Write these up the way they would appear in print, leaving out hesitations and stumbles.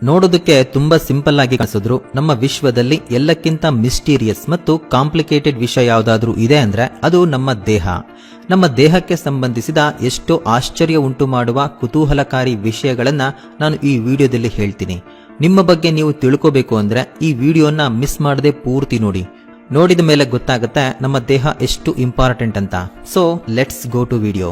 ನೋಡೋದಕ್ಕೆ ತುಂಬಾ ಸಿಂಪಲ್ ಆಗಿ ಕಾಣಿಸಿದ್ರು ನಮ್ಮ ವಿಶ್ವದಲ್ಲಿ ಎಲ್ಲಕ್ಕಿಂತ ಮಿಸ್ಟೀರಿಯಸ್ ಮತ್ತು ಕಾಂಪ್ಲಿಕೇಟೆಡ್ ವಿಷಯ ಯಾವುದಾದ್ರೂ ಇದೆ ಅಂದ್ರೆ ಅದು ನಮ್ಮ ದೇಹ. ನಮ್ಮ ದೇಹಕ್ಕೆ ಸಂಬಂಧಿಸಿದ ಎಷ್ಟೋ ಆಶ್ಚರ್ಯ ಉಂಟು ಮಾಡುವ ಕುತೂಹಲಕಾರಿ ವಿಷಯಗಳನ್ನ ನಾನು ಈ ವಿಡಿಯೋದಲ್ಲಿ ಹೇಳ್ತೀನಿ. ನಿಮ್ಮ ಬಗ್ಗೆ ನೀವು ತಿಳ್ಕೋಬೇಕು ಅಂದ್ರೆ ಈ ವಿಡಿಯೋನ ಮಿಸ್ ಮಾಡದೆ ಪೂರ್ತಿ ನೋಡಿ. ನೋಡಿದ ಮೇಲೆ ಗೊತ್ತಾಗುತ್ತೆ ನಮ್ಮ ದೇಹ ಎಷ್ಟು ಇಂಪಾರ್ಟೆಂಟ್ ಅಂತ. So let's go to video.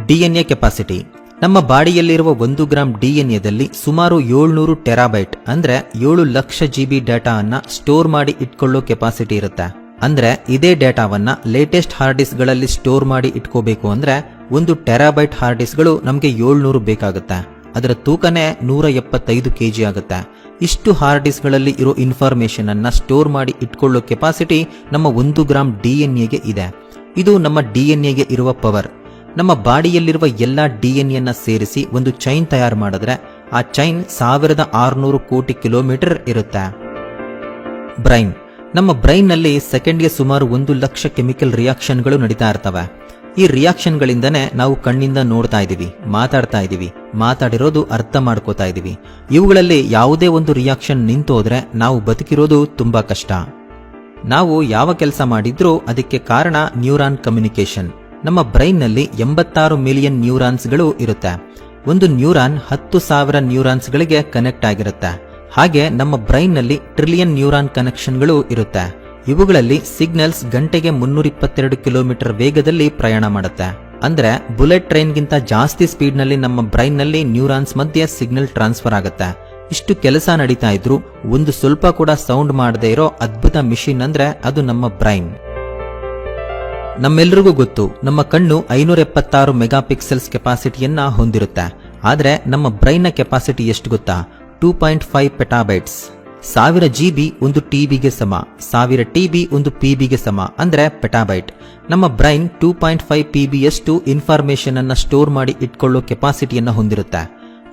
DNA capacity. ನಮ್ಮ ಬಾಡಿಯಲ್ಲಿರುವ 1 ಗ್ರಾಂ ಡಿಎನ್ಎದಲ್ಲಿ ಸುಮಾರು 700 ಟೆರಾಬೈಟ್ ಅಂದ್ರೆ 7 ಲಕ್ಷ GB ಡೇಟಾ ಅನ್ನ ಸ್ಟೋರ್ ಮಾಡಿ ಇಟ್ಕೊಳ್ಳೋ ಕೆಪಾಸಿಟಿ ಇರುತ್ತೆ. ಅಂದ್ರೆ ಇದೇ ಡೇಟಾವನ್ನ ಲೇಟೆಸ್ಟ್ ಹಾರ್ಡ್ ಡಿಸ್ಕ್ ಗಳಲ್ಲಿ ಸ್ಟೋರ್ ಮಾಡಿ ಇಟ್ಕೋಬೇಕು ಅಂದ್ರೆ 1 ಟೆರಾಬೈಟ್ ಹಾರ್ಡ್ ಡಿಸ್ಕ್ ಗಳು ನಮಗೆ 700 ಬೇಕಾಗುತ್ತೆ. ಅದರ ತೂಕನೇ 175 kg ಆಗುತ್ತೆ. ಇಷ್ಟು ಹಾರ್ಡ್ ಡಿಸ್ಕ್ ಗಳಲ್ಲಿ ಇರೋ ಇನ್ಫಾರ್ಮೇಶನ್ ಅನ್ನ ಸ್ಟೋರ್ ಮಾಡಿ ಇಟ್ಕೊಳ್ಳೋ ಕೆಪಾಸಿಟಿ ನಮ್ಮ 1 ಗ್ರಾಂ ಡಿಎನ್ಎಗೆ ಇದೆ. ಇದು ನಮ್ಮ ಡಿಎನ್ಎಗೆ ಇರುವ ಪವರ್. ನಮ್ಮ ಬಾಡಿಯಲ್ಲಿರುವ ಎಲ್ಲಾ ಡಿಎನ್ಎ ನ ಸೇರಿಸಿ ಒಂದು ಚೈನ್ ತಯಾರು ಮಾಡಿದ್ರೆ ಆ ಚೈನ್ 1600 ಕೋಟಿ ಕಿಲೋಮೀಟರ್ ಇರುತ್ತೆ. ಬ್ರೈನ್. ನಮ್ಮ ಬ್ರೈನ್ ನಲ್ಲಿ ಸೆಕೆಂಡ್ಗೆ ಸುಮಾರು 1 ಲಕ್ಷ ಕೆಮಿಕಲ್ ರಿಯಾಕ್ಷನ್ಗಳು ನಡೀತಾ ಇರ್ತವೆ. ಈ ರಿಯಾಕ್ಷನ್ ಗಳಿಂದನೇ ನಾವು ಕಣ್ಣಿಂದ ನೋಡ್ತಾ ಇದೀವಿ, ಮಾತಾಡ್ತಾ ಇದೀವಿ, ಮಾತಾಡಿರೋದು ಅರ್ಥ ಮಾಡ್ಕೋತಾ ಇದೀವಿ. ಇವುಗಳಲ್ಲಿ ಯಾವುದೇ ಒಂದು ರಿಯಾಕ್ಷನ್ ನಿಂತೋದ್ರೆ ನಾವು ಬದುಕಿರೋದು ತುಂಬಾ ಕಷ್ಟ. ನಾವು ಯಾವ ಕೆಲಸ ಮಾಡಿದ್ರೂ ಅದಕ್ಕೆ ಕಾರಣ ನ್ಯೂರಾನ್ ಕಮ್ಯುನಿಕೇಶನ್. ನಮ್ಮ ಬ್ರೈನ್ ನಲ್ಲಿ 86 ಮಿಲಿಯನ್ ನ್ಯೂರಾನ್ಸ್ ಗಳು ಇರುತ್ತೆ. ಒಂದು ನ್ಯೂರಾನ್ 10,000 ನ್ಯೂರಾನ್ಸ್ ಗಳಿಗೆ ಕನೆಕ್ಟ್ ಆಗಿರುತ್ತೆ. ಹಾಗೆ ನಮ್ಮ ಬ್ರೈನ್ ನಲ್ಲಿ ಟ್ರಿಲಿಯನ್ ನ್ಯೂರಾನ್ ಕನೆಕ್ಷನ್ ಗಳು ಇರುತ್ತೆ. ಇವುಗಳಲ್ಲಿ ಸಿಗ್ನಲ್ಸ್ ಗಂಟೆಗೆ 322 ಕಿಲೋಮೀಟರ್ ವೇಗದಲ್ಲಿ ಪ್ರಯಾಣ ಮಾಡುತ್ತೆ. ಅಂದ್ರೆ ಬುಲೆಟ್ ಟ್ರೈನ್ ಗಿಂತ ಜಾಸ್ತಿ ಸ್ಪೀಡ್ ನಲ್ಲಿ ನಮ್ಮ ಬ್ರೈನ್ ನಲ್ಲಿ ನ್ಯೂರಾನ್ಸ್ ಮಧ್ಯೆ ಸಿಗ್ನಲ್ ಟ್ರಾನ್ಸ್ಫರ್ ಆಗುತ್ತೆ. ಇಷ್ಟು ಕೆಲಸ ನಡೀತಾ ಇದ್ರು ಒಂದು ಸ್ವಲ್ಪ ಕೂಡ ಸೌಂಡ್ ಮಾಡದೇ ಇರೋ ಅದ್ಭುತ ಮಿಷಿನ್ ಅಂದ್ರೆ ಅದು ನಮ್ಮ ಬ್ರೈನ್. ನಮ್ಮೆಲ್ಲರಿಗೂ ಗೊತ್ತು ನಮ್ಮ ಕಣ್ಣು 576 ಮೆಗಾ ಪಿಕ್ಸೆಲ್ಸ್ ಕೆಪಾಸಿಟಿಯನ್ನ ಹೊಂದಿರುತ್ತೆ. ಆದ್ರೆ ನಮ್ಮ ಬ್ರೈನ್ ನ ಕೆಪಾಸಿಟಿ ಎಷ್ಟು ಗೊತ್ತಾ? 2.5 ಪೆಟಾಬೈಟ್ಸ್. 1000 GB ಒಂದು ಟಿಬಿಗೆ ಸಮ, 1000 TB ಒಂದು PBಗೆ ಸಮ, ಅಂದ್ರೆ ಪೆಟಾಬೈಟ್. ನಮ್ಮ ಬ್ರೈನ್ 2.5 PBಯಷ್ಟು ಇನ್ಫಾರ್ಮೇಶನ್ ಅನ್ನ ಸ್ಟೋರ್ ಮಾಡಿ ಇಟ್ಕೊಳ್ಳೋ ಕೆಪಾಸಿಟಿಯನ್ನ ಹೊಂದಿರುತ್ತೆ.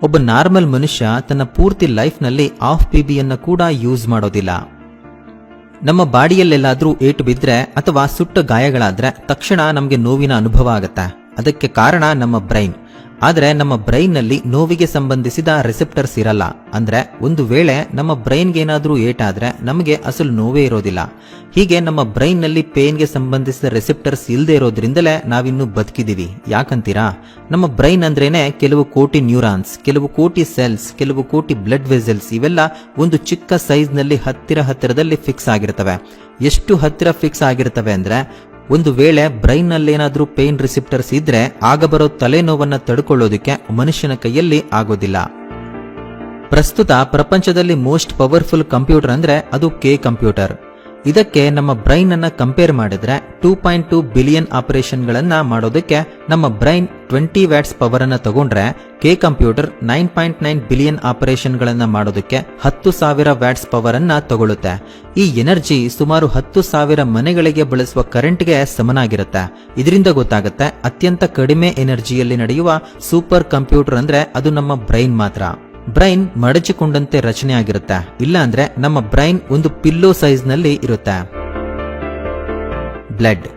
ಒಬ್ಬ ನಾರ್ಮಲ್ ಮನುಷ್ಯ ತನ್ನ ಪೂರ್ತಿ ಲೈಫ್ ನಲ್ಲಿ 1/2 PBಯನ್ನ ಕೂಡ ಯೂಸ್ ಮಾಡೋದಿಲ್ಲ. ನಮ್ಮ ಬಾಡಿಯಲ್ಲೆಲ್ಲಾದ್ರೂ ಏಟು ಬಿದ್ರೆ ಅಥವಾ ಸುಟ್ಟ ಗಾಯಗಳಾದ್ರೆ ತಕ್ಷಣ ನಮಗೆ ನೋವಿನ ಅನುಭವ ಆಗುತ್ತೆ. ಅದಕ್ಕೆ ಕಾರಣ ನಮ್ಮ ಬ್ರೈನ್. ಆದ್ರೆ ನಮ್ಮ ಬ್ರೈನ್ ನಲ್ಲಿ ನೋವಿಗೆ ಸಂಬಂಧಿಸಿದ ರಿಸೆಪ್ಟರ್ಸ್ ಇರಲ್ಲ. ಅಂದ್ರೆ ಒಂದು ವೇಳೆ ನಮ್ಮ ಬ್ರೈನ್ಗೆ ಏನಾದ್ರೂ ಏಟಾದ್ರೆ ನಮಗೆ ಅಸಲು ನೋವೇ ಇರೋದಿಲ್ಲ. ಹೀಗೆ ನಮ್ಮ ಬ್ರೈನ್ ನಲ್ಲಿ ಪೇನ್ಗೆ ಸಂಬಂಧಿಸಿದ ರಿಸೆಪ್ಟರ್ಸ್ ಇಲ್ಲದೆ ಇರೋದ್ರಿಂದಲೇ ನಾವಿನ್ನು ಬದುಕಿದೀವಿ. ಯಾಕಂತೀರಾ? ನಮ್ಮ ಬ್ರೈನ್ ಅಂದ್ರೇನೆ ಕೆಲವು ಕೋಟಿ ನ್ಯೂರಾನ್ಸ್, ಕೆಲವು ಕೋಟಿ ಸೆಲ್ಸ್, ಕೆಲವು ಕೋಟಿ ಬ್ಲಡ್ ವೆಸಲ್ಸ್. ಇವೆಲ್ಲ ಒಂದು ಚಿಕ್ಕ ಸೈಜ್ ನಲ್ಲಿ ಹತ್ತಿರದಲ್ಲಿ ಫಿಕ್ಸ್ ಆಗಿರ್ತವೆ. ಎಷ್ಟು ಹತ್ತಿರ ಫಿಕ್ಸ್ ಆಗಿರ್ತವೆ ಅಂದ್ರೆ ಒಂದು ವೇಳೆ ಬ್ರೈನ್ ನಲ್ಲೇನಾದ್ರೂ ಪೇನ್ ರಿಸೆಪ್ಟರ್ಸ್ ಇದ್ರೆ ಆಗ ಬರೋ ತಲೆನೋವನ್ನ ತಡ್ಕೊಳ್ಳೋದಕ್ಕೆ ಮನುಷ್ಯನ ಕೈಯಲ್ಲಿ ಆಗೋದಿಲ್ಲ. ಪ್ರಸ್ತುತ ಪ್ರಪಂಚದಲ್ಲಿ ಮೋಸ್ಟ್ ಪವರ್ಫುಲ್ ಕಂಪ್ಯೂಟರ್ ಅಂದ್ರೆ ಅದು ಕೆ ಕಂಪ್ಯೂಟರ್. ಇದಕ್ಕೆ ನಮ್ಮ ಬ್ರೈನ್ ಅನ್ನ ಕಂಪೇರ್ ಮಾಡಿದ್ರೆ 2.2 ಬಿಲಿಯನ್ ಆಪರೇಷನ್ ಗಳನ್ನ ಮಾಡೋದಕ್ಕೆ ನಮ್ಮ ಬ್ರೈನ್ 20 ವ್ಯಾಟ್ಸ್ ಪವರ್ ಅನ್ನ ತಗೊಂಡ್ರೆ ಕೆ ಕಂಪ್ಯೂಟರ್ 9.9 ಬಿಲಿಯನ್ ಆಪರೇಷನ್ ಗಳನ್ನ ಮಾಡೋದಕ್ಕೆ 10,000 ವ್ಯಾಟ್ಸ್ ಪವರ್ ಅನ್ನ ತಗೊಳುತ್ತೆ. ಈ ಎನರ್ಜಿ ಸುಮಾರು 10,000 ಮನೆಗಳಿಗೆ ಬಳಸುವ ಕರೆಂಟ್ಗೆ ಸಮನಾಗಿರುತ್ತೆ. ಇದರಿಂದ ಗೊತ್ತಾಗುತ್ತೆ ಅತ್ಯಂತ ಕಡಿಮೆ ಎನರ್ಜಿಯಲ್ಲಿ ನಡೆಯುವ ಸೂಪರ್ ಕಂಪ್ಯೂಟರ್ ಅಂದ್ರೆ ಅದು ನಮ್ಮ ಬ್ರೈನ್ ಮಾತ್ರ. ಬ್ರೈನ್ ಮಡಚಿಕೊಂಡಂತೆ ರಚನೆ ಆಗಿರುತ್ತೆ. ಇಲ್ಲ ಅಂದ್ರೆ ನಮ್ಮ ಬ್ರೈನ್ ಒಂದು ಪಿಲ್ಲೋ ಸೈಜ್ ನಲ್ಲಿ ಇರುತ್ತೆ. ಬ್ಲಡ್.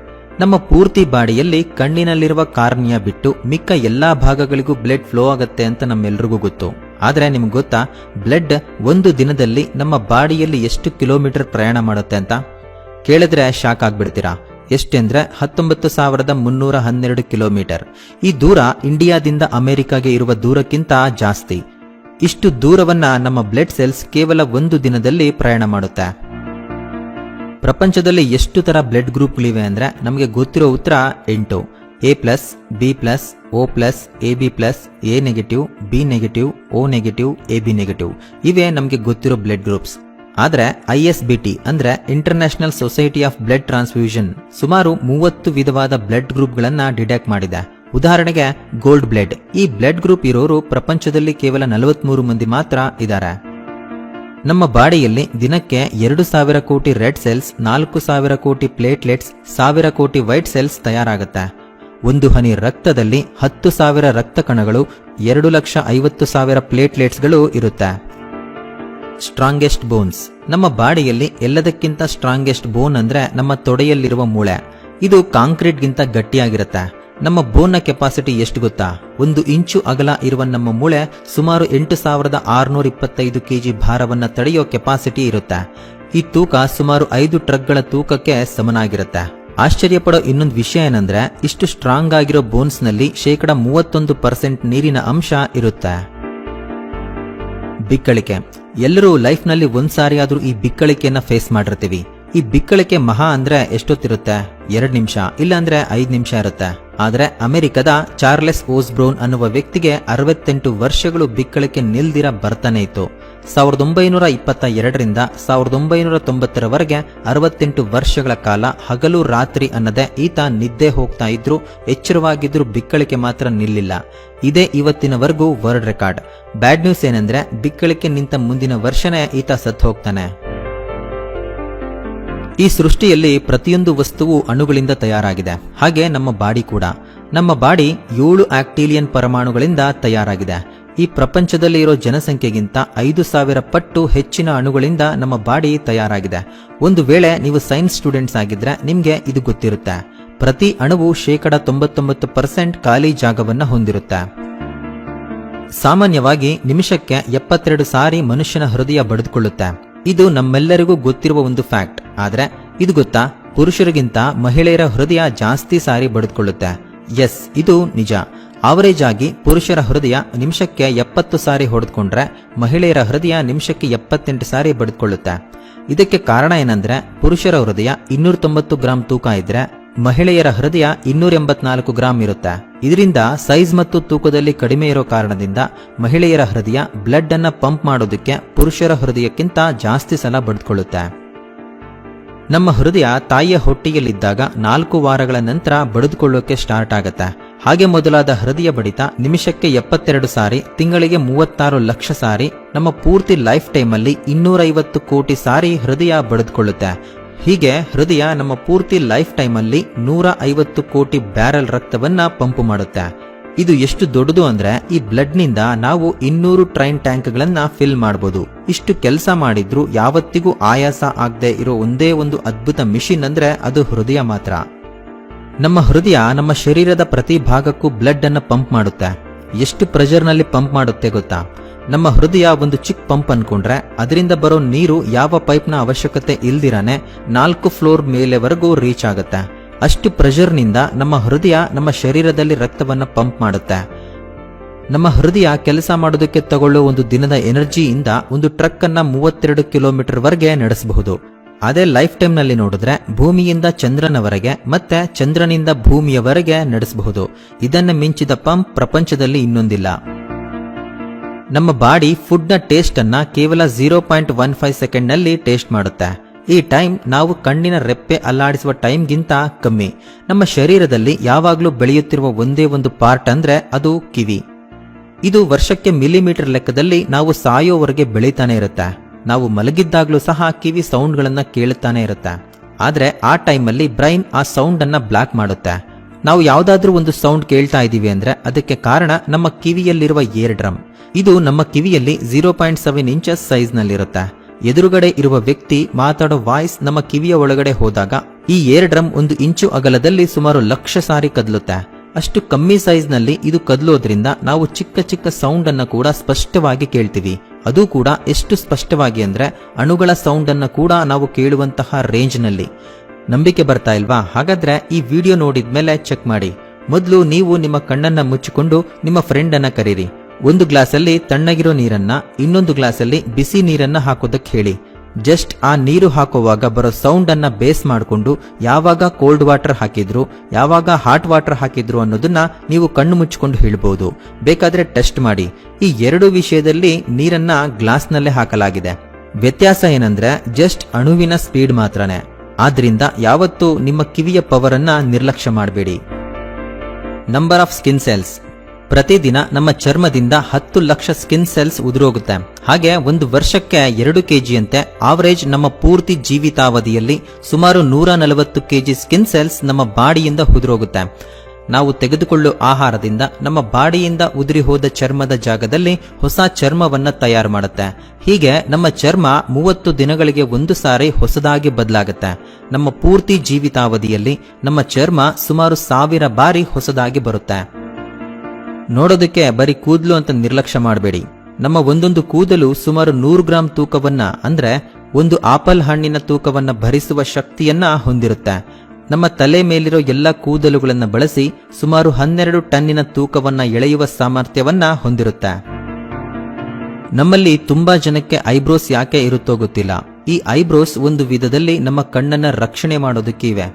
ನಮ್ಮ ಪೂರ್ತಿ ಬಾಡಿಯಲ್ಲಿ ಕಣ್ಣಿನಲ್ಲಿರುವ ಕಾರ್ನಿಯಾ ಬಿಟ್ಟು ಮಿಕ್ಕ ಎಲ್ಲಾ ಭಾಗಗಳಿಗೂ ಬ್ಲಡ್ ಫ್ಲೋ ಆಗುತ್ತೆ ಅಂತ ನಮ್ಮೆಲ್ರಿಗೂ ಗೊತ್ತು. ಆದ್ರೆ ನಿಮ್ಗೆ ಗೊತ್ತಾ ಬ್ಲಡ್ ಒಂದು ದಿನದಲ್ಲಿ ನಮ್ಮ ಬಾಡಿಯಲ್ಲಿ ಎಷ್ಟು ಕಿಲೋಮೀಟರ್ ಪ್ರಯಾಣ ಮಾಡುತ್ತೆ ಅಂತ? ಕೇಳಿದ್ರೆ ಶಾಕ್ ಆಗ್ಬಿಡ್ತೀರಾ. ಎಷ್ಟೆಂದ್ರೆ 19,312 ಕಿಲೋಮೀಟರ್. ಈ ದೂರ ಇಂಡಿಯಾದಿಂದ ಅಮೆರಿಕಾಗೆ ಇರುವ ದೂರಕ್ಕಿಂತ ಜಾಸ್ತಿ. ಇಷ್ಟು ದೂರವನ್ನ ನಮ್ಮ ಬ್ಲಡ್ ಸೆಲ್ಸ್ ಕೇವಲ ಒಂದು ದಿನದಲ್ಲಿ ಪ್ರಯಾಣ ಮಾಡುತ್ತೆ. ಪ್ರಪಂಚದಲ್ಲಿ ಎಷ್ಟು ತರ ಬ್ಲಡ್ ಗ್ರೂಪ್ಗಳಿವೆ ಅಂದ್ರೆ ನಮಗೆ ಗೊತ್ತಿರೋ ಉತ್ತರ 8. A+, B+, O+, AB+, A negative, B negative, O negative, AB negative. ಇವೇ ನಮಗೆ ಗೊತ್ತಿರೋ ಬ್ಲಡ್ ಗ್ರೂಪ್ಸ್. ಆದ್ರೆ ISBT ಅಂದ್ರೆ international society of blood transfusion ಸುಮಾರು 30 ವಿಧವಾದ ಬ್ಲಡ್ ಗ್ರೂಪ್ ಗಳನ್ನ ಡಿಟೆಕ್ಟ್ ಮಾಡಿದೆ. ಉದಾಹರಣೆಗೆ ಗೋಲ್ಡ್ ಬ್ಲಡ್. ಈ ಬ್ಲಡ್ ಗ್ರೂಪ್ ಇರೋರು ಪ್ರಪಂಚದಲ್ಲಿ ಕೇವಲ 43 ಮಂದಿ ಮಾತ್ರ ಇದ್ದಾರೆ. ನಮ್ಮ ಬಾಡಿಯಲ್ಲಿ ದಿನಕ್ಕೆ 2,000 ಕೋಟಿ ರೆಡ್ ಸೆಲ್ಸ್, 4,000 ಕೋಟಿ ಪ್ಲೇಟ್ಲೆಟ್ಸ್, 1,000 ಕೋಟಿ ವೈಟ್ ಸೆಲ್ಸ್ ತಯಾರಾಗುತ್ತೆ. ಒಂದು ಹನಿ ರಕ್ತದಲ್ಲಿ 10,000 ರಕ್ತ ಕಣಗಳು, 2,50,000 ಪ್ಲೇಟ್ಲೆಟ್ಸ್ಗಳು ಇರುತ್ತೆ. Strongest bones. ನಮ್ಮ ಬಾಡಿಯಲ್ಲಿ ಎಲ್ಲದಕ್ಕಿಂತ ಸ್ಟ್ರಾಂಗೆಸ್ಟ್ ಬೋನ್ ಅಂದ್ರೆ ನಮ್ಮ ತೊಡೆಯಲ್ಲಿರುವ ಮೂಳೆ. ಇದು ಕಾಂಕ್ರೀಟ್ ಗಿಂತ ಗಟ್ಟಿಯಾಗಿರುತ್ತೆ. ನಮ್ಮ ಬೋನ್ನ ಕೆಪಾಸಿಟಿ ಎಷ್ಟು ಗೊತ್ತಾ? 1 ಇಂಚು ಅಗಲ ಇರುವ ನಮ್ಮ ಮೂಳೆ ಸುಮಾರು 8625 ಕೆಜಿ ಭಾರವನ್ನ ತಡೆಯೋ ಕೆಪಾಸಿಟಿ ಇರುತ್ತೆ. ಈ ತೂಕ ಸುಮಾರು 5 ಟ್ರಕ್ಗಳ ತೂಕಕ್ಕೆ ಸಮನಾಗಿರುತ್ತೆ. ಆಶ್ಚರ್ಯಪಡೋ ಇನ್ನೊಂದು ವಿಷಯ ಏನಂದ್ರೆ, ಇಷ್ಟು ಸ್ಟ್ರಾಂಗ್ ಆಗಿರೋ ಬೋನ್ಸ್ ನಲ್ಲಿ 31% ನೀರಿನ ಅಂಶ ಇರುತ್ತೆ. ಬಿಕ್ಕಳಿಕೆ. ಎಲ್ಲರೂ ಲೈಫ್ ನಲ್ಲಿ ಒಂದ್ಸಾರಿ ಆದ್ರೂ ಈ ಬಿಕ್ಕಳಿಕೆಯನ್ನ ಫೇಸ್ ಮಾಡಿರ್ತೀವಿ. ಈ ಬಿಕ್ಕಳಿಕೆ ಮಹಾ ಅಂದ್ರೆ ಎಷ್ಟೊತ್ತಿರುತ್ತೆ? 2 ನಿಮಿಷ, ಇಲ್ಲ ಅಂದ್ರೆ 5 ನಿಮಿಷ ಇರುತ್ತೆ. ಆದ್ರೆ ಅಮೆರಿಕದ ಚಾರ್ಲೆಸ್ ಓಸ್ಬ್ರೌನ್ ಅನ್ನುವ ವ್ಯಕ್ತಿಗೆ 68 ವರ್ಷಗಳು ಬಿಕ್ಕಳಿಕೆ ನಿಲ್ದಿರ ಬರ್ತಾನೆ ಇತ್ತು. 1922ರಿಂದ 1990ರವರೆಗೆ 68 ವರ್ಷಗಳ ಕಾಲ ಹಗಲು ರಾತ್ರಿ ಅನ್ನದೇ ಈತ ನಿದ್ದೆ ಹೋಗ್ತಾ ಇದ್ರು, ಎಚ್ಚರವಾಗಿದ್ರು, ಬಿಕ್ಕಳಿಕೆ ಮಾತ್ರ ನಿಲ್ಲಿಲ್ಲ. ಇದೇ ಇವತ್ತಿನವರೆಗೂ ವರ್ಲ್ಡ್ ರೆಕಾರ್ಡ್. ಬ್ಯಾಡ್ ನ್ಯೂಸ್ ಏನಂದ್ರೆ, ಬಿಕ್ಕಳಿಕೆ ನಿಂತ ಮುಂದಿನ ವರ್ಷನೇ ಈತ ಸತ್ತು ಹೋಗ್ತಾನೆ. ಈ ಸೃಷ್ಟಿಯಲ್ಲಿ ಪ್ರತಿಯೊಂದು ವಸ್ತುವು ಅಣುಗಳಿಂದ ತಯಾರಾಗಿದೆ. ಹಾಗೆ ನಮ್ಮ ಬಾಡಿ ಕೂಡ. ನಮ್ಮ ಬಾಡಿ 7 ಆಕ್ಟಿಲಿಯನ್ ಪರಮಾಣುಗಳಿಂದ ತಯಾರಾಗಿದೆ. ಈ ಪ್ರಪಂಚದಲ್ಲಿ ಇರೋ ಜನಸಂಖ್ಯೆಗಿಂತ 5000 ಪಟ್ಟು ಹೆಚ್ಚಿನ ಅಣುಗಳಿಂದ ನಮ್ಮ ಬಾಡಿ ತಯಾರಾಗಿದೆ. ಒಂದು ವೇಳೆ ನೀವು ಸೈನ್ಸ್ ಸ್ಟೂಡೆಂಟ್ಸ್ ಆಗಿದ್ರೆ ನಿಮ್ಗೆ ಇದು ಗೊತ್ತಿರುತ್ತೆ. ಪ್ರತಿ ಅಣುವು 99% ಖಾಲಿ ಜಾಗವನ್ನ ಹೊಂದಿರುತ್ತೆ. ಸಾಮಾನ್ಯವಾಗಿ ನಿಮಿಷಕ್ಕೆ 72 ಸಾರಿ ಮನುಷ್ಯನ ಹೃದಯ ಬಡಿದುಕೊಳ್ಳುತ್ತೆ. ಇದು ನಮ್ಮೆಲ್ಲರಿಗೂ ಗೊತ್ತಿರುವ ಒಂದು ಫ್ಯಾಕ್ಟ್. ಆದ್ರೆ ಇದು ಗೊತ್ತಾ, ಪುರುಷರಿಗಿಂತ ಮಹಿಳೆಯರ ಹೃದಯ ಜಾಸ್ತಿ ಸಾರಿ ಬಡಿದುಕೊಳ್ಳುತ್ತೆ. ಎಸ್, ಇದು ನಿಜ. ಆವರೇಜ್ ಆಗಿ ಪುರುಷರ ಹೃದಯ ನಿಮಿಷಕ್ಕೆ 70 ಸಾರಿ ಹೊಡೆದುಕೊಂಡ್ರೆ ಮಹಿಳೆಯರ ಹೃದಯ ನಿಮಿಷಕ್ಕೆ 78 ಸಾರಿ ಬಡಿದುಕೊಳ್ಳುತ್ತೆ. ಇದಕ್ಕೆ ಕಾರಣ ಏನಂದ್ರೆ, ಪುರುಷರ ಹೃದಯ 290 ಗ್ರಾಂ ತೂಕ ಇದ್ರೆ ಮಹಿಳೆಯರ ಹೃದಯ 284 ಗ್ರಾಂ ಇರುತ್ತೆ. ಇದರಿಂದ ಸೈಜ್ ಮತ್ತು ತೂಕದಲ್ಲಿ ಕಡಿಮೆ ಇರೋ ಕಾರಣದಿಂದ ಮಹಿಳೆಯರ ಹೃದಯ ಬ್ಲಡ್ ಅನ್ನ ಪಂಪ್ ಮಾಡೋದಕ್ಕೆ ಪುರುಷರ ಹೃದಯಕ್ಕಿಂತ ಜಾಸ್ತಿ ಸಲ ಬಡಿದುಕೊಳ್ಳುತ್ತೆ. ನಮ್ಮ ಹೃದಯ ತಾಯಿಯ ಹೊಟ್ಟೆಯಲ್ಲಿದ್ದಾಗ 4 ವಾರಗಳ ನಂತರ ಬಡಿದುಕೊಳ್ಳೋಕೆ ಸ್ಟಾರ್ಟ್ ಆಗುತ್ತೆ. ಹಾಗೆ ಮೊದಲಾದ ಹೃದಯ ಬಡಿತ ನಿಮಿಷಕ್ಕೆ 72 ಸಾರಿ, ತಿಂಗಳಿಗೆ 36 ಲಕ್ಷ ಸಾರಿ, ನಮ್ಮ ಪೂರ್ತಿ ಲೈಫ್ ಟೈಮ್ ಅಲ್ಲಿ 250 ಕೋಟಿ ಸಾರಿ ಹೃದಯ ಬಡಿದುಕೊಳ್ಳುತ್ತೆ. ಹೀಗೆ ಹೃದಯ ನಮ್ಮ ಪೂರ್ತಿ ಲೈಫ್ ಟೈಮ್ ಅಲ್ಲಿ 150 ಕೋಟಿ ಬ್ಯಾರಲ್ ರಕ್ತವನ್ನ ಪಂಪು ಮಾಡುತ್ತೆ. ಇದು ಎಷ್ಟು ದೊಡ್ಡದು ಅಂದ್ರೆ, ಈ ಬ್ಲಡ್ ನಿಂದ ನಾವು 200 ಟ್ರೈನ್ ಟ್ಯಾಂಕ್ ಗಳನ್ನ ಫಿಲ್ ಮಾಡಬಹುದು. ಇಷ್ಟು ಕೆಲಸ ಮಾಡಿದ್ರು ಯಾವತ್ತಿಗೂ ಆಯಾಸ ಆಗದೆ ಇರೋ ಒಂದೇ ಒಂದು ಅದ್ಭುತ ಮಿಷಿನ್ ಅಂದ್ರೆ ಅದು ಹೃದಯ ಮಾತ್ರ. ನಮ್ಮ ಹೃದಯ ನಮ್ಮ ಶರೀರದ ಪ್ರತಿ ಭಾಗಕ್ಕೂ ಬ್ಲಡ್ ಅನ್ನ ಪಂಪ್ ಮಾಡುತ್ತೆ. ಎಷ್ಟು ಪ್ರೆಷರ್ ನಲ್ಲಿ ಪಂಪ್ ಮಾಡುತ್ತೆ ಗೊತ್ತಾ? ನಮ್ಮ ಹೃದಯ ಒಂದು ಚಿಕ್ಕ ಪಂಪ್ ಅನ್ಕೊಂಡ್ರೆ ಅದರಿಂದ ಬರೋ ನೀರು ಯಾವ ಪೈಪ್ನ ಅವಶ್ಯಕತೆ ಇಲ್ದಿರಾನೆ 4 ಫ್ಲೋರ್ ಮೇಲೆವರೆಗೂ ರೀಚ್ ಆಗುತ್ತೆ. ಅಷ್ಟು ಪ್ರೆಷರ್ನಿಂದ ನಮ್ಮ ಹೃದಯ ನಮ್ಮ ಶರೀರದಲ್ಲಿ ರಕ್ತವನ್ನ ಪಂಪ್ ಮಾಡುತ್ತೆ. ನಮ್ಮ ಹೃದಯ ಕೆಲಸ ಮಾಡೋದಕ್ಕೆ ತಗೊಳ್ಳೋ ಒಂದು ದಿನದ ಎನರ್ಜಿಯಿಂದ ಒಂದು ಟ್ರಕ್ ಅನ್ನ 32 ಕಿಲೋಮೀಟರ್ ವರೆಗೆ ನಡೆಸಬಹುದು. ಅದೇ ಲೈಫ್ ಟೈಮ್ ನಲ್ಲಿ ನೋಡಿದ್ರೆ ಭೂಮಿಯಿಂದ ಚಂದ್ರನವರೆಗೆ ಮತ್ತೆ ಚಂದ್ರನಿಂದ ಭೂಮಿಯವರೆಗೆ ನಡೆಸಬಹುದು. ಇದನ್ನ ಮಿಂಚಿದ ಪಂಪ್ ಪ್ರಪಂಚದಲ್ಲಿ ಇನ್ನೊಂದಿಲ್ಲ. ನಮ್ಮ ಬಾಡಿ ಫುಡ್ ನ ಟೇಸ್ಟ್ ಅನ್ನ ಕೇವಲ 0.15 ಸೆಕೆಂಡ್ ನಲ್ಲಿ ಟೇಸ್ಟ್ ಮಾಡುತ್ತೆ. ಈ ಟೈಮ್ ನಾವು ಕಣ್ಣಿನ ರೆಪ್ಪೆ ಅಲ್ಲಾಡಿಸುವ ಟೈಮ್ಗಿಂತ ಕಮ್ಮಿ. ನಮ್ಮ ಶರೀರದಲ್ಲಿ ಯಾವಾಗ್ಲೂ ಬೆಳೆಯುತ್ತಿರುವ ಒಂದೇ ಒಂದು ಪಾರ್ಟ್ ಅಂದ್ರೆ ಅದು ಕಿವಿ. ಇದು ವರ್ಷಕ್ಕೆ ಮಿಲಿಮೀಟರ್ ಲೆಕ್ಕದಲ್ಲಿ ನಾವು ಸಾಯೋವರೆಗೆ ಬೆಳೀತಾನೆ ಇರುತ್ತೆ. ನಾವು ಮಲಗಿದ್ದಾಗ್ಲೂ ಸಹ ಕಿವಿ ಸೌಂಡ್ ಗಳನ್ನ ಕೇಳುತ್ತಾನೆ ಇರುತ್ತೆ. ಆದ್ರೆ ಆ ಟೈಮಲ್ಲಿ ಬ್ರೈನ್ ಆ ಸೌಂಡ್ ಅನ್ನ ಬ್ಲಾಕ್ ಮಾಡುತ್ತೆ. ನಾವು ಯಾವ್ದಾದ್ರೂ ಒಂದು ಸೌಂಡ್ ಕೇಳ್ತಾ ಇದೀವಿ ಅಂದ್ರೆ ಅದಕ್ಕೆ ಕಾರಣ ನಮ್ಮ ಕಿವಿಯಲ್ಲಿರುವ ಏರ್ ಡ್ರಮ್. ಇದು ನಮ್ಮ ಕಿವಿಯಲ್ಲಿ 0.7 ಇಂಚಸ್ ಸೈಜ್ ನಲ್ಲಿರುತ್ತೆ. ಎದುರುಗಡೆ ಇರುವ ವ್ಯಕ್ತಿ ಮಾತಾಡೋ ವಾಯ್ಸ್ ನಮ್ಮ ಕಿವಿಯ ಒಳಗಡೆ ಹೋದಾಗ ಈ ಏರ್ ಡ್ರಮ್ 1 ಇಂಚು ಅಗಲದಲ್ಲಿ ಸುಮಾರು 1,00,000 ಸಾರಿ ಕದಲುತ್ತೆ. ಅಷ್ಟು ಕಮ್ಮಿ ಸೈಜ್ ನಲ್ಲಿ ಇದು ಕದಲೋದ್ರಿಂದ ನಾವು ಚಿಕ್ಕ ಚಿಕ್ಕ ಸೌಂಡ್ ಅನ್ನ ಕೂಡ ಸ್ಪಷ್ಟವಾಗಿ ಕೇಳ್ತೀವಿ. ಅದು ಕೂಡ ಎಷ್ಟು ಸ್ಪಷ್ಟವಾಗಿ ಅಂದ್ರೆ ಅಣುಗಳ ಸೌಂಡ್ ಅನ್ನ ಕೂಡ ನಾವು ಕೇಳುವಂತಹ ರೇಂಜ್ ನಲ್ಲಿ. ನಂಬಿಕೆ ಬರ್ತಾ ಇಲ್ವಾ? ಹಾಗಾದ್ರೆ ಈ ವಿಡಿಯೋ ನೋಡಿದ್ಮೇಲೆ ಚೆಕ್ ಮಾಡಿ. ಮೊದಲು ನೀವು ನಿಮ್ಮ ಕಣ್ಣನ್ನ ಮುಚ್ಚಿಕೊಂಡು ನಿಮ್ಮ ಫ್ರೆಂಡ್ ಅನ್ನ ಕರೀರಿ. ಒಂದು ಗ್ಲಾಸಲ್ಲಿ ತಣ್ಣಗಿರೋ ನೀರನ್ನ, ಇನ್ನೊಂದು ಗ್ಲಾಸಲ್ಲಿ ಬಿಸಿ ನೀರನ್ನ ಹಾಕೋದಕ್ಕೆ ಹೇಳಿ. ಜಸ್ಟ್ ಆ ನೀರು ಹಾಕುವಾಗ ಬರೋ ಸೌಂಡ್ ಅನ್ನ ಬೇಸ್ ಮಾಡಿಕೊಂಡು ಯಾವಾಗ ಕೋಲ್ಡ್ ವಾಟರ್ ಹಾಕಿದ್ರು, ಯಾವಾಗ ಹಾಟ್ ವಾಟರ್ ಹಾಕಿದ್ರು ಅನ್ನೋದನ್ನ ನೀವು ಕಣ್ಣು ಮುಚ್ಚಿಕೊಂಡು ಹೇಳ್ಬಹುದು. ಬೇಕಾದ್ರೆ ಟೆಸ್ಟ್ ಮಾಡಿ. ಈ 2 ವಿಷಯದಲ್ಲಿ ನೀರನ್ನ ಗ್ಲಾಸ್ನಲ್ಲೇ ಹಾಕಲಾಗಿದೆ. ವ್ಯತ್ಯಾಸ ಏನಂದ್ರೆ ಜಸ್ಟ್ ಅಣುವಿನ ಸ್ಪೀಡ್ ಮಾತ್ರನೇ. ಆದ್ರಿಂದ ಯಾವತ್ತೂ ನಿಮ್ಮ ಕಿವಿಯ ಪವರ್ ಅನ್ನ ನಿರ್ಲಕ್ಷ್ಯ ಮಾಡಬೇಡಿ. Number of skin cells. ಪ್ರತಿದಿನ ನಮ್ಮ ಚರ್ಮದಿಂದ 10 ಲಕ್ಷ ಸ್ಕಿನ್ ಸೆಲ್ಸ್ ಉದುರೋಗುತ್ತೆ. ಹಾಗೆ ಒಂದು ವರ್ಷಕ್ಕೆ 2 ಕೆಜಿಯಂತೆ ಆವರೇಜ್ ನಮ್ಮ ಪೂರ್ತಿ ಜೀವಿತಾವಧಿಯಲ್ಲಿ ಸುಮಾರು 140 ಕೆಜಿ ಸ್ಕಿನ್ ಸೆಲ್ಸ್ ನಮ್ಮ ಬಾಡಿಯಿಂದ ಉದುರೋಗುತ್ತೆ. ನಾವು ತೆಗೆದುಕೊಳ್ಳುವ ಆಹಾರದಿಂದ ನಮ್ಮ ಬಾಡಿಯಿಂದ ಉದುರಿ ಹೋದ ಚರ್ಮದ ಜಾಗದಲ್ಲಿ ಹೊಸ ಚರ್ಮವನ್ನ ತಯಾರು ಮಾಡುತ್ತೆ. ಹೀಗೆ ನಮ್ಮ ಚರ್ಮ 30 ದಿನಗಳಿಗೆ ಒಂದು ಸಾರಿ ಹೊಸದಾಗಿ ಬದಲಾಗುತ್ತೆ. ನಮ್ಮ ಪೂರ್ತಿ ಜೀವಿತಾವಧಿಯಲ್ಲಿ ನಮ್ಮ ಚರ್ಮ ಸುಮಾರು 1000 ಬಾರಿ ಹೊಸದಾಗಿ ಬರುತ್ತೆ. ನೋಡೋದಕ್ಕೆ ಬರೀ ಕೂದಲು ಅಂತ ನಿರ್ಲಕ್ಷ್ಯ ಮಾಡಬೇಡಿ. ನಮ್ಮ ಒಂದೊಂದು ಕೂದಲು ಸುಮಾರು 100 ಗ್ರಾಂ ತೂಕವನ್ನ, ಅಂದ್ರೆ ಒಂದು ಆಪಲ್ ಹಣ್ಣಿನ ತೂಕವನ್ನ ಭರಿಸುವ ಶಕ್ತಿಯನ್ನ ಹೊಂದಿರುತ್ತೆ. ನಮ್ಮ ತಲೆ ಮೇಲಿರೋ ಎಲ್ಲ ಕೂದಲುಗಳನ್ನ ಬಳಸಿ ಸುಮಾರು 12 ಟನ್ನಿನ ತೂಕವನ್ನ ಎಳೆಯುವ ಸಾಮರ್ಥ್ಯವನ್ನ ಹೊಂದಿರುತ್ತೆ. ನಮ್ಮಲ್ಲಿ ತುಂಬಾ ಜನಕ್ಕೆ ಐಬ್ರೋಸ್ ಯಾಕೆ ಇರುತ್ತೋ ಗೊತ್ತಿಲ್ಲ. ಈ ಐಬ್ರೋಸ್ ಒಂದು ವಿಧದಲ್ಲಿ ನಮ್ಮ ಕಣ್ಣನ್ನ ರಕ್ಷಣೆ ಮಾಡೋದಕ್ಕೆ ಇವೆ.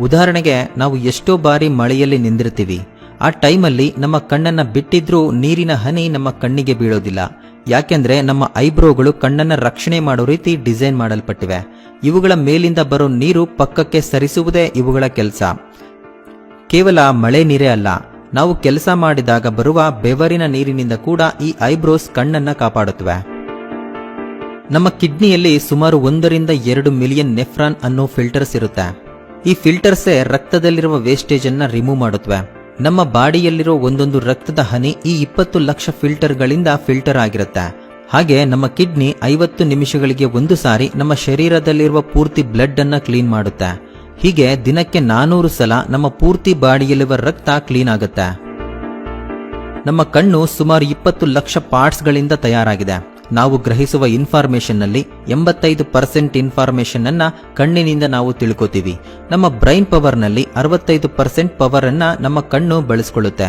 ಉದಾಹರಣೆಗೆ, ನಾವು ಎಷ್ಟೋ ಬಾರಿ ಮಳೆಯಲ್ಲಿ ನಿಂದಿರ್ತೀವಿ. ಆ ಟೈಮಲ್ಲಿ ನಮ್ಮ ಕಣ್ಣನ್ನ ಬಿಟ್ಟಿದ್ರೂ ನೀರಿನ ಹನಿ ನಮ್ಮ ಕಣ್ಣಿಗೆ ಬೀಳೋದಿಲ್ಲ. ಯಾಕೆಂದ್ರೆ ನಮ್ಮ ಐಬ್ರೋಗಳು ಕಣ್ಣನ್ನ ರಕ್ಷಣೆ ಮಾಡೋ ರೀತಿ ಡಿಸೈನ್ ಮಾಡಲ್ಪಟ್ಟಿವೆ. ಇವುಗಳ ಮೇಲಿಂದ ಬರೋ ನೀರು ಪಕ್ಕಕ್ಕೆ ಸರಿಸುವುದೇ ಇವುಗಳ ಕೆಲಸ. ಕೇವಲ ಮಳೆ ನೀರೇ ಅಲ್ಲ, ನಾವು ಕೆಲಸ ಮಾಡಿದಾಗ ಬರುವ ಬೆವರಿನ ನೀರಿನಿಂದ ಕೂಡ ಈ ಐಬ್ರೋಸ್ ಕಣ್ಣನ್ನ ಕಾಪಾಡುತ್ತವೆ. ನಮ್ಮ ಕಿಡ್ನಿಯಲ್ಲಿ ಸುಮಾರು 1 ರಿಂದ 2 ಮಿಲಿಯನ್ ನೆಫ್ರಾನ್ ಅನ್ನೋ ಫಿಲ್ಟರ್ಸ್ ಇರುತ್ತೆ. ಈ ಫಿಲ್ಟರ್ಸೇ ರಕ್ತದಲ್ಲಿರುವ ವೇಸ್ಟೇಜ್ ಅನ್ನ ರಿಮೂವ್ ಮಾಡುತ್ತವೆ. ನಮ್ಮ ಬಾಡಿಯಲ್ಲಿರೋ ಒಂದೊಂದು ರಕ್ತದ ಹನಿ ಈ 20 ಲಕ್ಷ ಫಿಲ್ಟರ್ಗಳಿಂದ ಫಿಲ್ಟರ್ ಆಗಿರುತ್ತೆ. ಹಾಗೆ ನಮ್ಮ ಕಿಡ್ನಿ 50 ನಿಮಿಷಗಳಿಗೆ ಒಂದು ಸಾರಿ ನಮ್ಮ ಶರೀರದಲ್ಲಿರುವ ಪೂರ್ತಿ ಬ್ಲಡ್ ಅನ್ನ ಕ್ಲೀನ್ ಮಾಡುತ್ತೆ. ಹೀಗೆ ದಿನಕ್ಕೆ 400 ಸಲ ನಮ್ಮ ಪೂರ್ತಿ ಬಾಡಿಯಲ್ಲಿರುವ ರಕ್ತ ಕ್ಲೀನ್ ಆಗುತ್ತೆ. ನಮ್ಮ ಕಣ್ಣು ಸುಮಾರು 20 ಲಕ್ಷ ಪಾರ್ಟ್ಸ್ ಗಳಿಂದ ತಯಾರಾಗಿದೆ. ನಾವು ಗ್ರಹಿಸುವ ಇನ್ಫಾರ್ಮೇಶನ್ ನಲ್ಲಿ 85% ಇನ್ಫಾರ್ಮೇಶನ್ ಅನ್ನ ಕಣ್ಣಿನಿಂದ ನಾವು ತಿಳ್ಕೋತೀವಿ. ನಮ್ಮ ಬ್ರೈನ್ ಪವರ್ ನಲ್ಲಿ 65% ಪವರ್ ಅನ್ನ ನಮ್ಮ ಕಣ್ಣು ಬಳಸಿಕೊಳ್ಳುತ್ತೆ.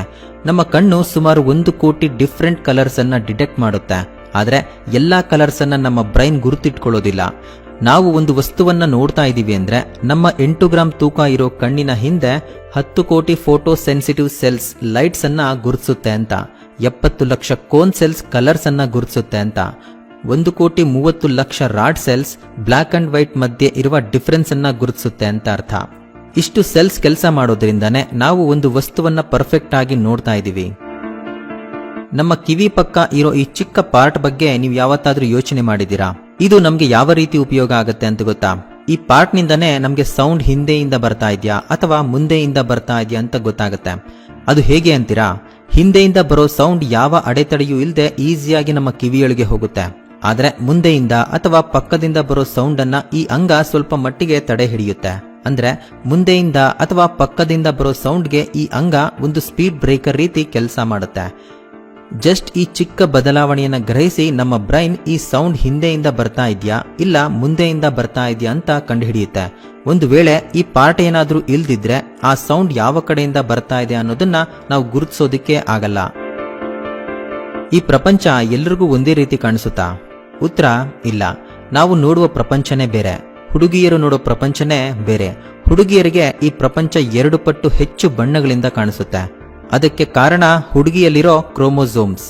ನಮ್ಮ ಕಣ್ಣು ಸುಮಾರು 1 ಕೋಟಿ ಡಿಫರೆಂಟ್ ಕಲರ್ಸ್ ಅನ್ನ ಡಿಟೆಕ್ಟ್ ಮಾಡುತ್ತೆ. ಆದ್ರೆ ಎಲ್ಲಾ ಕಲರ್ಸ್ ಅನ್ನ ನಮ್ಮ ಬ್ರೈನ್ ಗುರುತಿಟ್ಕೊಳ್ಳೋದಿಲ್ಲ. ನಾವು ಒಂದು ವಸ್ತುವನ್ನ ನೋಡ್ತಾ ಇದೀವಿ ಅಂದ್ರೆ ನಮ್ಮ 8 ಗ್ರಾಂ ತೂಕ ಇರೋ ಕಣ್ಣಿನ ಹಿಂದೆ 10 ಕೋಟಿ ಫೋಟೋ ಸೆನ್ಸಿಟಿವ್ ಸೆಲ್ಸ್ ಲೈಟ್ಸ್ ಅನ್ನ ಗುರುತಿಸುತ್ತೆ ಅಂತ, 70 ಲಕ್ಷ ಕೋನ್ ಸೆಲ್ಸ್ ಕಲರ್ಸ್ ಅನ್ನ ಗುರುತಿಸುತ್ತೆ ಅಂತ, 1 ಕೋಟಿ 30 lakh rod cells black and white ಮಧ್ಯೆ ಇರುವ ಡಿಫರೆನ್ಸ್ ಅನ್ನ ಗುರುತಿಸುತ್ತೆ ಅಂತ ಅರ್ಥ. ಇಷ್ಟು ಸೆಲ್ಸ್ ಕೆಲಸ ಮಾಡೋದ್ರಿಂದಾನೇ ನಾವು ಒಂದು ವಸ್ತುವನ್ನ ಪರ್ಫೆಕ್ಟ್ ಆಗಿ ನೋಡ್ತಾ ಇದೀವಿ. ನಮ್ಮ ಕಿವಿ ಪಕ್ಕ ಇರೋ ಈ ಚಿಕ್ಕ ಪಾರ್ಟ್ ಬಗ್ಗೆ ನೀವು ಯಾವತ್ತಾದ್ರೂ ಯೋಚನೆ ಮಾಡಿದ್ದೀರಾ? ಇದು ನಮ್ಗೆ ಯಾವ ರೀತಿ ಉಪಯೋಗ ಆಗುತ್ತೆ ಅಂತ ಗೊತ್ತಾ? ಈ ಪಾರ್ಟ್ ನಿಂದಾನೇ ನಮ್ಗೆ ಸೌಂಡ್ ಹಿಂದೆಯಿಂದ ಬರ್ತಾ ಇದೆಯಾ ಅಥವಾ ಮುಂದೆಯಿಂದ ಬರ್ತಾ ಇದೆಯಾ ಅಂತ ಗೊತ್ತಾಗುತ್ತೆ. ಅದು ಹೇಗೆ ಅಂತೀರಾ? ಹಿಂದೆಯಿಂದ ಬರೋ ಸೌಂಡ್ ಯಾವ ಅಡೆತಡೆಯೂ ಇಲ್ಲದೆ ಈಸಿಯಾಗಿ ನಮ್ಮ ಕಿವಿಯೊಳಗೆ ಹೋಗುತ್ತೆ. ಆದ್ರೆ ಮುಂದೆಯಿಂದ ಅಥವಾ ಪಕ್ಕದಿಂದ ಬರೋ ಸೌಂಡ್ ಅನ್ನ ಈ ಅಂಗ ಸ್ವಲ್ಪ ಮಟ್ಟಿಗೆ ತಡೆ ಹಿಡಿಯುತ್ತೆ. ಅಂದ್ರೆ ಮುಂದೆಯಿಂದ ಅಥವಾ ಪಕ್ಕದಿಂದ ಬರೋ ಸೌಂಡ್ಗೆ ಈ ಅಂಗ ಒಂದು ಸ್ಪೀಡ್ ಬ್ರೇಕರ್ ರೀತಿ ಕೆಲಸ ಮಾಡುತ್ತೆ. ಜಸ್ಟ್ ಈ ಚಿಕ್ಕ ಬದಲಾವಣೆಯನ್ನ ಗ್ರಹಿಸಿ ನಮ್ಮ ಬ್ರೈನ್ ಈ ಸೌಂಡ್ ಹಿಂದೆಯಿಂದ ಬರ್ತಾ ಇದೆಯಾ ಇಲ್ಲ ಮುಂದೆಯಿಂದ ಬರ್ತಾ ಇದೆಯಾ ಅಂತ ಕಂಡುಹಿಡಿಯುತ್ತೆ. ಒಂದು ವೇಳೆ ಈ ಪಾರ್ಟ್ ಏನಾದ್ರೂ ಇಲ್ದಿದ್ರೆ ಆ ಸೌಂಡ್ ಯಾವ ಕಡೆಯಿಂದ ಬರ್ತಾ ಇದೆ ಅನ್ನೋದನ್ನ ನಾವು ಗುರುತಿಸೋದಿಕ್ಕೆ ಆಗಲ್ಲ. ಈ ಪ್ರಪಂಚ ಎಲ್ರಿಗೂ ಒಂದೇ ರೀತಿ ಕಾಣಿಸುತ್ತಾ? ಉತ್ತರ ಇಲ್ಲ. ನಾವು ನೋಡುವ ಪ್ರಪಂಚನೇ ಬೇರೆ, ಹುಡುಗಿಯರು ನೋಡೋ ಪ್ರಪಂಚನೇ ಬೇರೆ. ಹುಡುಗಿಯರಿಗೆ ಈ ಪ್ರಪಂಚ 2 ಪಟ್ಟು ಹೆಚ್ಚು ಬಣ್ಣಗಳಿಂದ ಕಾಣಿಸುತ್ತೆ. ಅದಕ್ಕೆ ಕಾರಣ ಹುಡುಗಿಯಲ್ಲಿರೋ ಕ್ರೋಮೋಸೋಮ್ಸ್.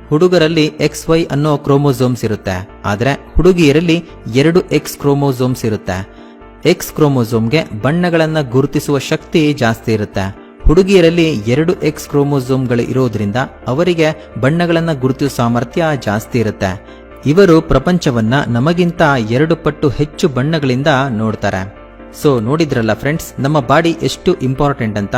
ಹುಡುಗರಲ್ಲಿ XY ಅನ್ನೋ ಕ್ರೋಮೋಸೋಮ್ಸ್ ಇರುತ್ತೆ, ಆದ್ರೆ ಹುಡುಗಿಯರಲ್ಲಿ 2 X ಕ್ರೋಮೋಸೋಮ್ಸ್ ಇರುತ್ತೆ. X ಕ್ರೋಮೋಸೋಮ್ಗೆ ಬಣ್ಣಗಳನ್ನ ಗುರುತಿಸುವ ಶಕ್ತಿ ಜಾಸ್ತಿ ಇರುತ್ತೆ. ಹುಡುಗಿಯರಲ್ಲಿ 2 X ಕ್ರೋಮೋಸೋಮ್ಗಳು ಇರೋದ್ರಿಂದ ಅವರಿಗೆ ಬಣ್ಣಗಳನ್ನ ಗುರುತಿಸುವ ಸಾಮರ್ಥ್ಯ ಜಾಸ್ತಿ ಇರುತ್ತೆ. ಇವರು ಪ್ರಪಂಚವನ್ನ ನಮಗಿಂತ 2 ಪಟ್ಟು ಹೆಚ್ಚು ಬಣ್ಣಗಳಿಂದ ನೋಡ್ತಾರೆ. ಸೊ ನೋಡಿದ್ರಲ್ಲ ಫ್ರೆಂಡ್ಸ್, ನಮ್ಮ ಬಾಡಿ ಎಷ್ಟು ಇಂಪಾರ್ಟೆಂಟ್ ಅಂತ.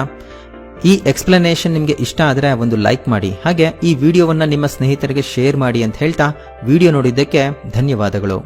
ಈ ಎಕ್ಸ್ಪ್ಲನೇಷನ್ ನಿಮಗೆ ಇಷ್ಟ ಆದ್ರೆ ಒಂದು ಲೈಕ್ ಮಾಡಿ, ಹಾಗೆ ಈ ವಿಡಿಯೋವನ್ನ ನಿಮ್ಮ ಸ್ನೇಹಿತರಿಗೆ ಶೇರ್ ಮಾಡಿ ಅಂತ ಹೇಳ್ತಾ ವಿಡಿಯೋ ನೋಡಿದ್ದಕ್ಕೆ ಧನ್ಯವಾದಗಳು.